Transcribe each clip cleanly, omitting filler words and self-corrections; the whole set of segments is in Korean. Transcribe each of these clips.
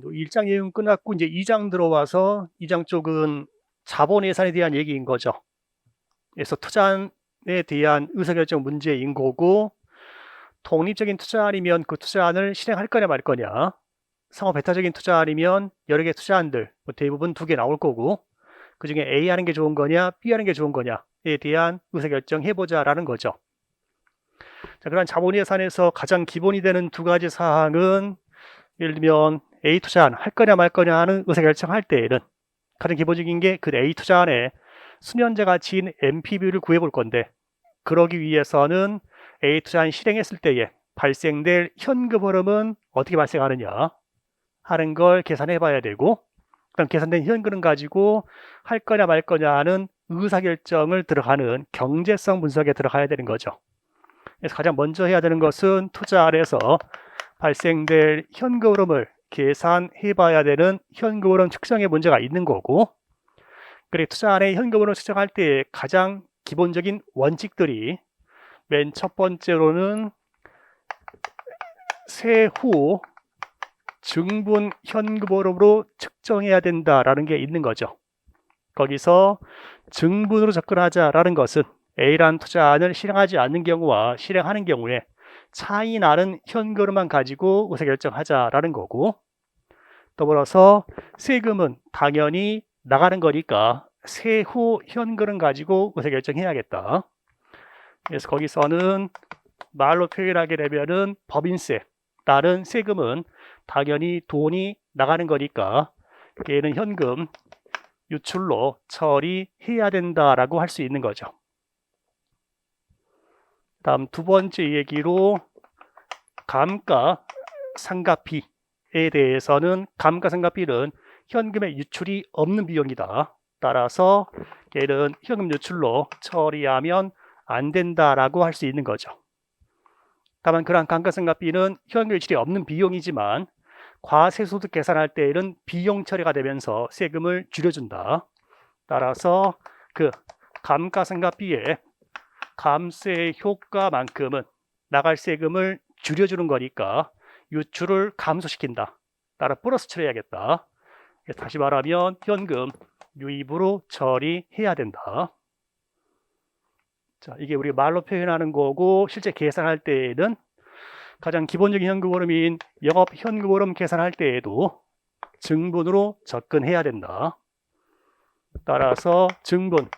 1장 내용 끝났고 이제 2장 들어와서 2장 쪽은 자본 예산에 대한 얘기인 거죠. 그래서 투자에 대한 의사결정 문제인 거고, 독립적인 투자안이면 그 투자안을 실행할 거냐 말 거냐, 상호 배타적인 투자안이면 여러 개 투자안들 대부분 2개 나올 거고, 그 중에 A 하는 게 좋은 거냐 B 하는 게 좋은 거냐에 대한 의사결정 해보자라는 거죠. 자, 그런 자본 예산에서 가장 기본이 되는 2가지 사항은, 예를 들면 A 투자안 할 거냐 말 거냐 하는 의사결정할 때에는 가장 기본적인 게 그 A 투자안의 수면제 가치인 NPV를 구해볼 건데, 그러기 위해서는 A 투자안 실행했을 때에 발생될 현금 흐름은 어떻게 발생하느냐 하는 걸 계산해 봐야 되고, 그다음 계산된 현금을 가지고 할 거냐 말 거냐 하는 의사결정을 들어가는 경제성 분석에 들어가야 되는 거죠. 그래서 가장 먼저 해야 되는 것은 투자안에서 발생될 현금 흐름을 계산해 봐야 되는 현금 흐름 측정에 문제가 있는 거고, 그리고 투자안의 현금 흐름을 측정할 때 가장 기본적인 원칙들이, 맨 첫 번째로는 세후 증분 현금 흐름으로 측정해야 된다라는 게 있는 거죠. 거기서 증분으로 접근하자라는 것은 A라는 투자안을 실행하지 않는 경우와 실행하는 경우에 차이 나는 현금 흐름만 가지고 의사결정하자라는 거고, 더불어서 세금은 당연히 나가는 거니까 세후 현금을 가지고 의사결정해야겠다. 그래서 거기서는 말로 표현하게 되면은 법인세, 다른 세금은 당연히 돈이 나가는 거니까 걔는 현금 유출로 처리해야 된다라고 할 수 있는 거죠. 다음 2번째 얘기로 감가상각비에 대해서는, 감가상각비는 현금의 유출이 없는 비용이다. 따라서 얘는 현금 유출로 처리하면 안 된다라고 할 수 있는 거죠. 다만 그러한 감가상각비는 현금 유출이 없는 비용이지만 과세소득 계산할 때에는 비용 처리가 되면서 세금을 줄여준다. 따라서 그 감가상각비의 감세 효과만큼은 나갈 세금을 줄여주는 거니까 유출을 감소시킨다. 따라 플러스 처리해야겠다. 다시 말하면 현금 유입으로 처리해야 된다. 자, 이게 우리 말로 표현하는 거고, 실제 계산할 때에는 가장 기본적인 현금 흐름인 영업 현금 흐름 계산할 때에도 증분으로 접근해야 된다. 따라서 증분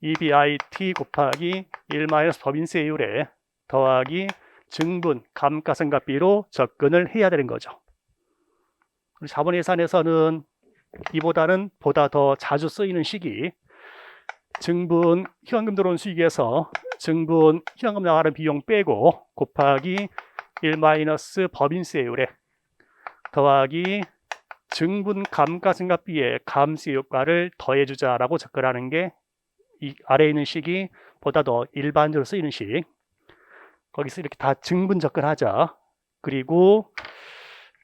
EBIT 곱하기 1 법인세율에 더하기 증분 감가상각비로 접근을 해야 되는 거죠. 자본예산에서는 이보다는 보다 더 자주 쓰이는 식이, 증분 현금 들어온 수익에서 증분 현금 나가는 비용 빼고 곱하기 1 법인세율에 더하기 증분 감가상각비의 감세 효과를 더해주자라고 접근하는 게 이 아래에 있는 식이 보다 더 일반적으로 쓰이는 식. 거기서 이렇게 다 증분 접근하자. 그리고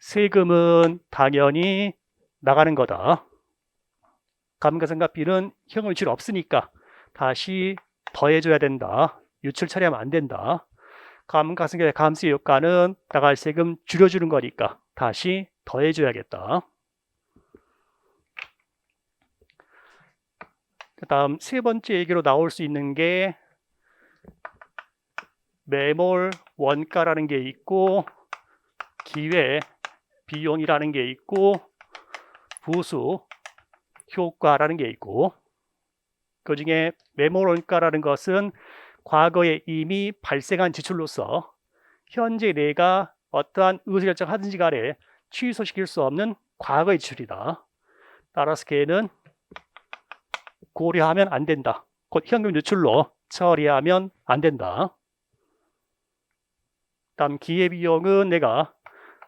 세금은 당연히 나가는 거다. 감가상각비는 현금 유출 없으니까 다시 더해줘야 된다. 유출 처리하면 안 된다. 감가상각의 감세 효과는 나갈 세금 줄여주는 거니까 다시 더해줘야겠다. 그 다음 3번째 얘기로 나올 수 있는 게 매몰 원가라는 게 있고, 기회 비용이라는 게 있고, 부수 효과라는 게 있고, 그 중에 매몰 원가라는 것은 과거에 이미 발생한 지출로서 현재 내가 어떠한 의사결정 하든지 간에 취소시킬 수 없는 과거의 지출이다. 따라서 걔는 고려하면 안 된다. 곧 현금 유출로 처리하면 안 된다. 다음 기회비용은 내가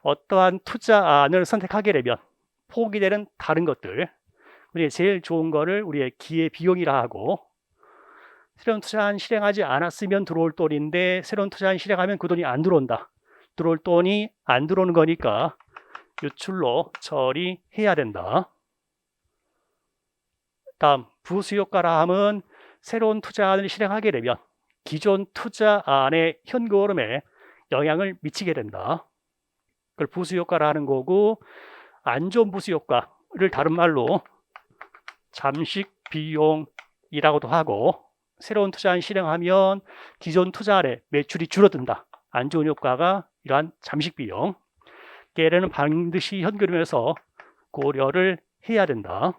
어떠한 투자안을 선택하게 되면 포기되는 다른 것들, 우리의 제일 좋은 거를 우리의 기회비용이라 하고, 새로운 투자안 실행하지 않았으면 들어올 돈인데 새로운 투자안 실행하면 그 돈이 안 들어온다. 들어올 돈이 안 들어오는 거니까 유출로 처리해야 된다. 다음 부수효과라 함은 새로운 투자안을 실행하게 되면 기존 투자안의 현금 흐름에 영향을 미치게 된다. 그걸 부수효과라 하는 거고, 안 좋은 부수 효과를 다른 말로 잠식 비용이라고도 하고, 새로운 투자안 실행하면 기존 투자안의 매출이 줄어든다. 안 좋은 효과가 이러한 잠식 비용. 얘는 반드시 현금에서 고려를 해야 된다.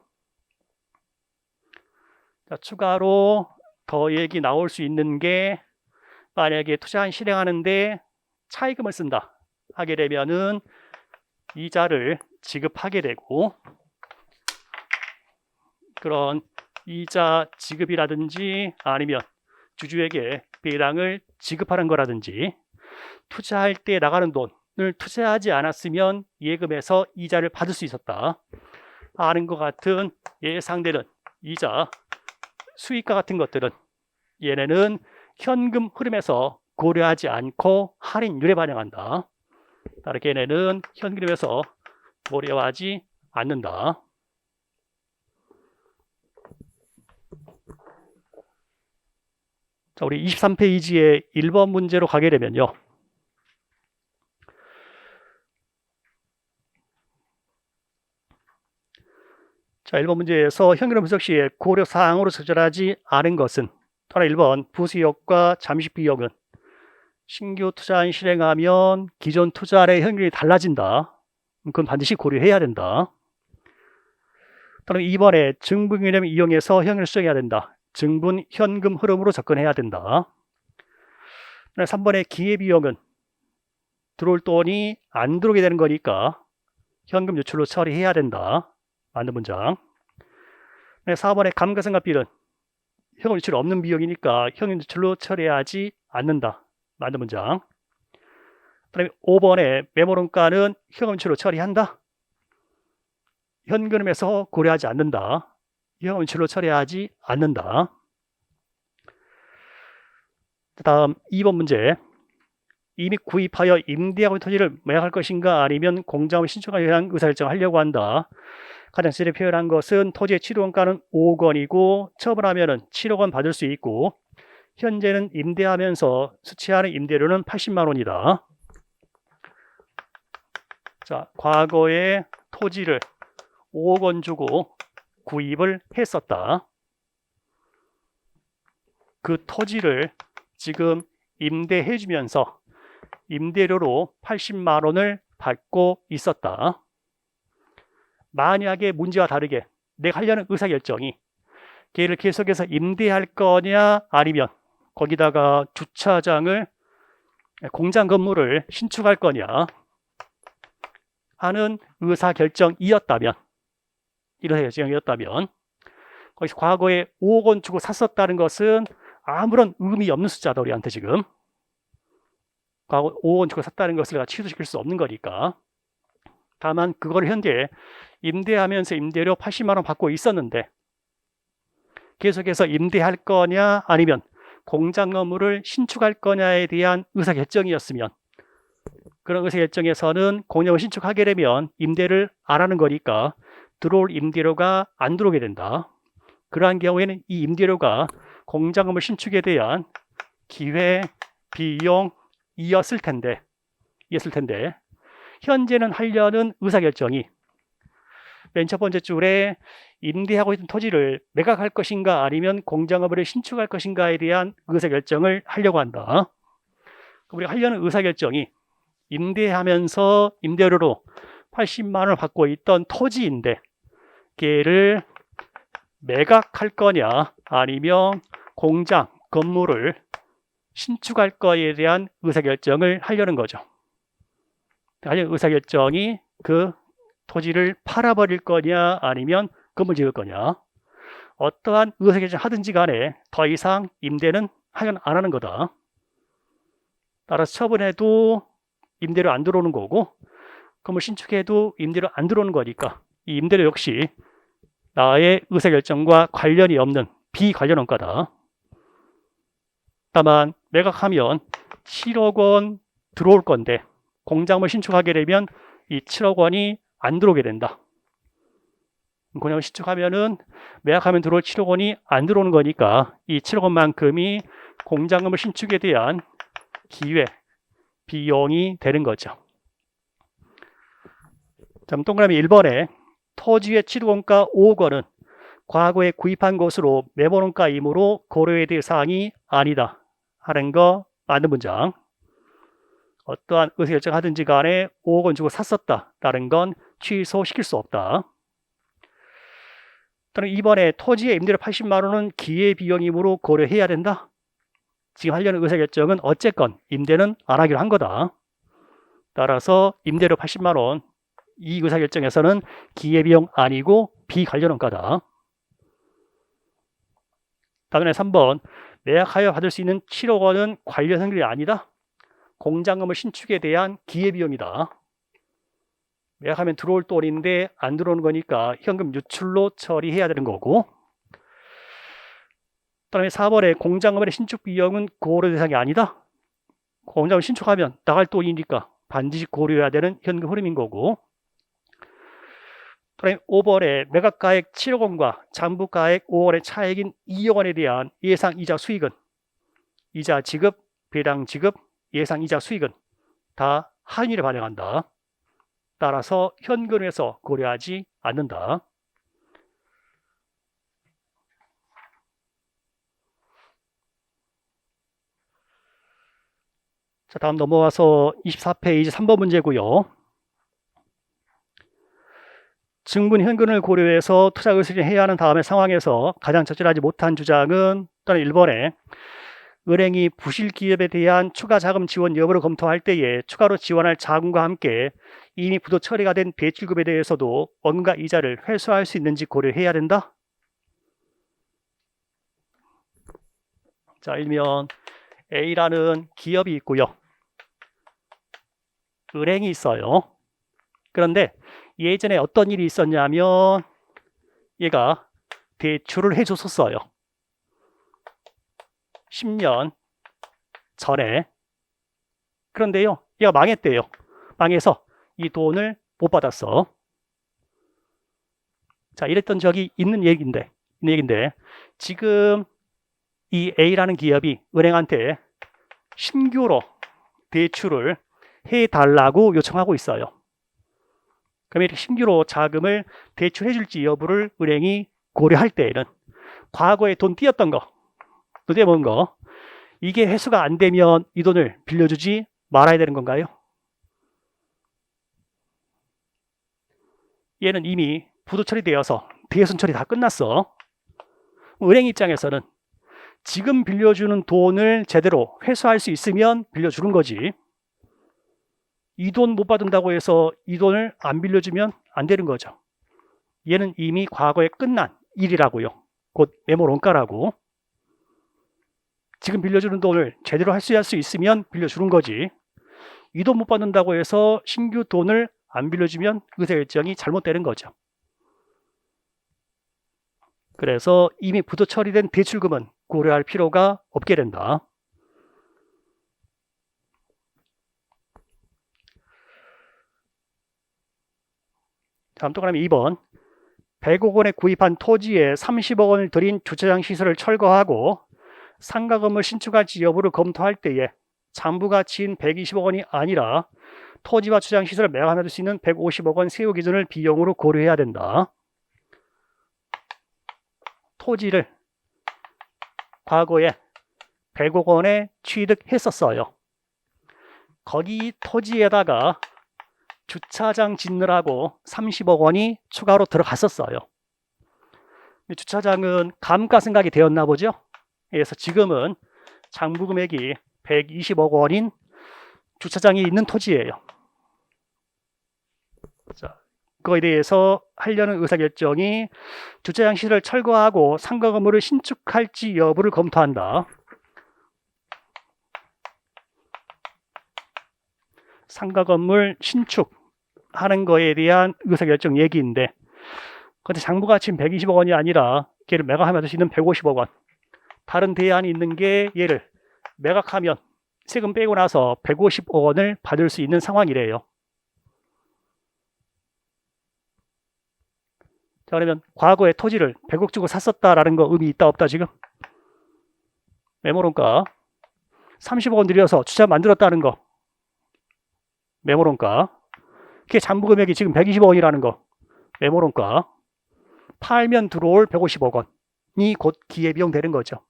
자, 추가로 더 얘기 나올 수 있는 게, 만약에 투자안 실행하는데 차입금을 쓴다 하게 되면은 이자를 지급하게 되고, 그런 이자 지급이라든지 아니면 주주에게 배당을 지급하는 거라든지, 투자할 때 나가는 돈을 투자하지 않았으면 예금에서 이자를 받을 수 있었다 하는 것 같은 예상되는 이자, 수익과 같은 것들은 얘네는 현금 흐름에서 고려하지 않고 할인율에 반영한다. 따라서 얘네는 현금에서 고려하지 않는다. 자, 우리 23페이지에 1번 문제로 가게 되면요. 자, 1번 문제에서 현금 분석 시에 고려사항으로 적절하지 않은 것은, 따라 1번 부수효과 잠식 비용은 신규 투자안 실행하면 기존 투자안의 현금이 달라진다. 그건 반드시 고려해야 된다. 따라 2번에 증분 개념을 이용해서 현금을 수정해야 된다. 증분 현금 흐름으로 접근해야 된다. 3번에 기회비용은 들어올 돈이 안 들어오게 되는 거니까 현금 유출로 처리해야 된다. 맞는 문장. 4번에 감가상각비는 현금 유출 없는 비용이니까 현금 유출로 처리하지 않는다. 맞는 문장. 그다음에 5번에 메모론가는 현금 유출로 처리한다. 현금에서 고려하지 않는다. 현금 유출로 처리하지 않는다. 다음 2번 문제. 이미 구입하여 임대하고 있는 토지를 매각할 것인가 아니면 공장을 신축하기 위한 의사결정을 하려고 한다. 가장 세게 표현한 것은 토지의 취득원가는 5억 원이고 처분하면 7억 원 받을 수 있고, 현재는 임대하면서 수취하는 임대료는 80만 원이다. 자, 과거에 토지를 5억 원 주고 구입을 했었다. 그 토지를 지금 임대해주면서 임대료로 80만 원을 받고 있었다. 만약에 문제와 다르게 내가 하려는 의사결정이 걔를 계속해서 임대할 거냐 아니면 거기다가 주차장을, 공장 건물을 신축할 거냐 하는 의사결정이었다면, 이런 의사결정이었다면, 거기서 과거에 5억 원 주고 샀었다는 것은 아무런 의미 없는 숫자다. 우리한테 지금 과거 5억 원 주고 샀다는 것을 취소시킬 수 없는 거니까. 다만 그걸 현재 임대하면서 임대료 80만 원 받고 있었는데 계속해서 임대할 거냐 아니면 공장 건물을 신축할 거냐에 대한 의사결정이었으면, 그런 의사결정에서는 공장을 신축하게 되면 임대를 안 하는 거니까 들어올 임대료가 안 들어오게 된다. 그러한 경우에는 이 임대료가 공장 건물 신축에 대한 기회 비용이었을 텐데 현재는 하려는 의사결정이 맨 첫 번째 줄에 임대하고 있는 토지를 매각할 것인가 아니면 공장 건물을 신축할 것인가에 대한 의사결정을 하려고 한다. 우리가 하려는 의사결정이 임대하면서 임대료로 80만 원을 받고 있던 토지인데 걔를 매각할 거냐 아니면 공장 건물을 신축할 거에 대한 의사결정을 하려는 거죠. 하려는 의사결정이 그 토지를 팔아버릴 거냐 아니면 건물 지을 거냐, 어떠한 의사결정 하든지 간에 더 이상 임대는 안 하는 거다. 따라서 처분해도 임대료 안 들어오는 거고 건물 신축해도 임대료 안 들어오는 거니까 이 임대료 역시 나의 의사결정과 관련이 없는 비관련 원가다. 다만 매각하면 7억 원 들어올 건데 공장을 신축하게 되면 이 7억 원이 안 들어오게 된다. 공장을 신축하면은 매각하면 들어올 7억 원이 안 들어오는 거니까 이 7억 원만큼이 공장 건물 신축에 대한 기회 비용이 되는 거죠. 자, 동그라미 1번에 토지의 취득원가 5억 원은 과거에 구입한 것으로 매물원가이므로 고려해야 될 사항이 아니다 하는 거 맞는 문장. 어떠한 의사결정 하든지 간에 5억 원 주고 샀었다라는 건 취소시킬 수 없다. 또는 2번에 토지의 임대료 80만 원은 기회비용이므로 고려해야 된다. 지금 하려는 의사결정은 어쨌건 임대는 안 하기로 한 거다. 따라서 임대료 80만 원, 이 의사결정에서는 기회비용 아니고 비관련원가다. 다음에 3번, 매각하여 받을 수 있는 7억 원은 관련 현금이 아니다. 공장 건물 신축에 대한 기회비용이다. 매각하면 들어올 돈인데 안 들어오는 거니까 현금 유출로 처리해야 되는 거고. 그다음에 4번에 공장 건물의 신축 비용은 고려 대상이 아니다. 공장을 신축하면 나갈 돈이니까 반드시 고려해야 되는 현금 흐름인 거고. 그다음에 5번에 매각가액 7억 원과 장부가액 5억 원의 차액인 2억 원에 대한 예상 이자 수익은 이자 지급, 배당 지급, 예상 이자 수익은 다 할인율에 반영한다. 따라서 현금에서 고려하지 않는다. 자, 다음 넘어와서 24페이지 3번 문제고요. 증분 현금을 고려해서 투자 의사결정을 해야 하는 다음의 상황에서 가장 적절하지 못한 주장은 또는 1번에 은행이 부실 기업에 대한 추가 자금 지원 여부를 검토할 때에 추가로 지원할 자금과 함께 이미 부도 처리가 된 대출금에 대해서도 원가 이자를 회수할 수 있는지 고려해야 된다. 자, 일면 A라는 기업이 있고요. 은행이 있어요. 그런데 예전에 어떤 일이 있었냐면 얘가 대출을 해줬었어요. 10년 전에. 그런데요, 얘가 망했대요. 망해서 이 돈을 못 받았어. 자, 이랬던 적이 있는 얘기인데 지금 이 A라는 기업이 은행한테 신규로 대출을 해달라고 요청하고 있어요. 그러면 이렇게 신규로 자금을 대출해 줄지 여부를 은행이 고려할 때에는 과거에 돈 띄었던 거, 돈 떼먹은 거, 이게 회수가 안 되면 이 돈을 빌려주지 말아야 되는 건가요? 얘는 이미 부도 처리되어서 대손 처리 다 끝났어. 은행 입장에서는 지금 빌려주는 돈을 제대로 회수할 수 있으면 빌려주는 거지. 이 돈 못 받는다고 해서 이 돈을 안 빌려주면 안 되는 거죠. 얘는 이미 과거에 끝난 일이라고요. 곧 매몰원가라고. 지금 빌려주는 돈을 제대로 할 수 있으면 빌려주는 거지. 이 돈 못 받는다고 해서 신규 돈을 안 빌려주면 의사결정이 잘못되는 거죠. 그래서 이미 부도 처리된 대출금은 고려할 필요가 없게 된다. 다음 동그라미 2번. 100억 원에 구입한 토지에 30억 원을 들인 주차장 시설을 철거하고 상가 건물 신축할지 여부를 검토할 때에 장부 가치인 120억 원이 아니라 토지와 주차장 시설을 매각하며 줄 수 있는 150억 원 세후 기준을 비용으로 고려해야 된다. 토지를 과거에 100억 원에 취득했었어요. 거기 토지에다가 주차장 짓느라고 30억 원이 추가로 들어갔었어요. 주차장은 감가 생각이 되었나 보죠. 그래서 지금은 장부 금액이 120억 원인 주차장이 있는 토지예요. 자, 그거에 대해서 하려는 의사결정이 주차장 시설을 철거하고 상가 건물을 신축할지 여부를 검토한다. 상가 건물 신축하는 거에 대한 의사결정 얘기인데, 근데 장부 가치는 120억 원이 아니라 걔를 매각하면 줄 수 있는 150억 원. 다른 대안이 있는 게 얘를 매각하면 세금 빼고 나서 150억 원을 받을 수 있는 상황이래요. 자, 그러면 과거에 토지를 100억 주고 샀었다라는 거 의미 있다 없다 지금? 매물원가. 30억 원 들여서 주차 만들었다는 거. 매물원가. 그게 잔부 금액이 지금 120억 원이라는 거. 메모론가. 팔면 들어올 150억 원이 곧 기회비용 되는 거죠.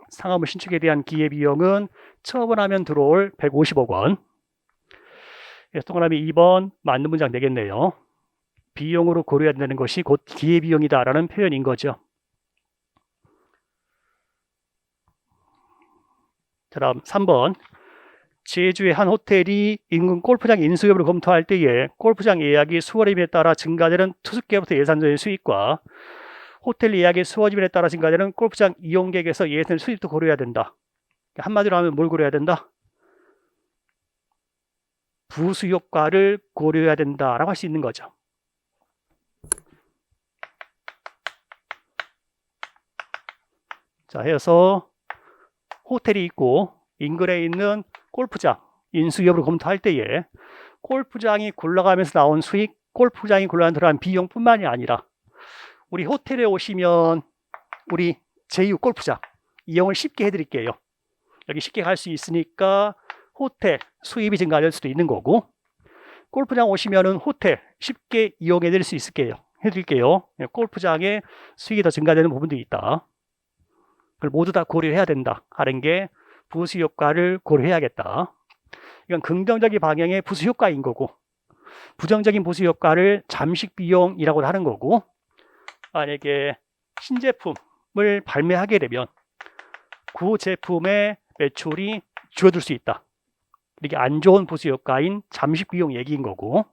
상하물 신축에 대한 기회비용은 처분하면 들어올 150억 원. 그래서 동그라미 2번 맞는 문장 되겠네요. 비용으로 고려해야 되는 것이 곧 기회비용이다라는 표현인 거죠. 다음 3번. 제주의 한 호텔이 인근 골프장 인수 여부를 검토할 때에 골프장 예약이 수월임에 따라 증가되는 투숙객부터 예산적인 수익과 호텔 예약이 수월임에 따라 증가되는 골프장 이용객에서 예산 수입도 고려해야 된다. 한마디로 하면 뭘 고려해야 된다? 부수 효과를 고려해야 된다라고 할 수 있는 거죠. 자, 해서 호텔이 있고 인근에 있는 골프장 인수 여부를 검토할 때에 골프장이 굴러가면서 나온 수익, 골프장이 굴러가면서 들어간 비용뿐만이 아니라 우리 호텔에 오시면 우리 제2 골프장 이용을 쉽게 해드릴게요. 여기 쉽게 갈 수 있으니까 호텔 수입이 증가될 수도 있는 거고, 골프장 오시면은 호텔 쉽게 이용해 드릴 수 해드릴게요. 골프장에 수익이 더 증가되는 부분도 있다. 그걸 모두 다 고려해야 된다 하는 게 부수 효과를 고려해야겠다. 이건 긍정적인 방향의 부수 효과인 거고, 부정적인 부수 효과를 잠식 비용이라고 하는 거고, 만약에 신제품을 발매하게 되면 그 제품의 매출이 줄어들 수 있다. 이게 안 좋은 부수 효과인 잠식 비용 얘기인 거고,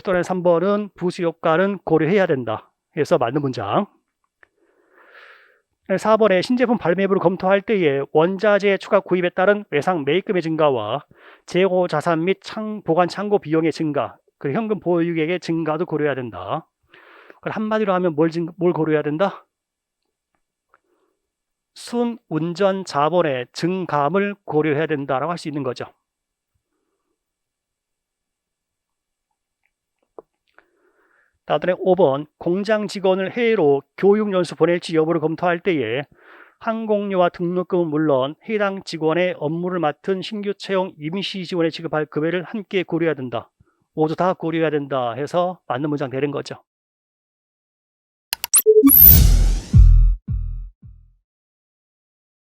또는 3번은 부수 효과는 고려해야 된다 해서 맞는 문장. 4번에 신제품 발매부를 검토할 때에 원자재 추가 구입에 따른 외상 매입금의 증가와 재고 자산 및 보관 창고 비용의 증가, 그리고 현금 보유액의 증가도 고려해야 된다. 한마디로 하면 뭘 고려해야 된다? 순 운전 자본의 증감을 고려해야 된다라고 할 수 있는 거죠. 다음에 5번 공장 직원을 해외로 교육 연수 보낼지 여부를 검토할 때에 항공료와 등록금은 물론 해당 직원의 업무를 맡은 신규 채용 임시 직원에 지급할 급여를 함께 고려해야 된다. 모두 다 고려해야 된다 해서 맞는 문장 되는 거죠.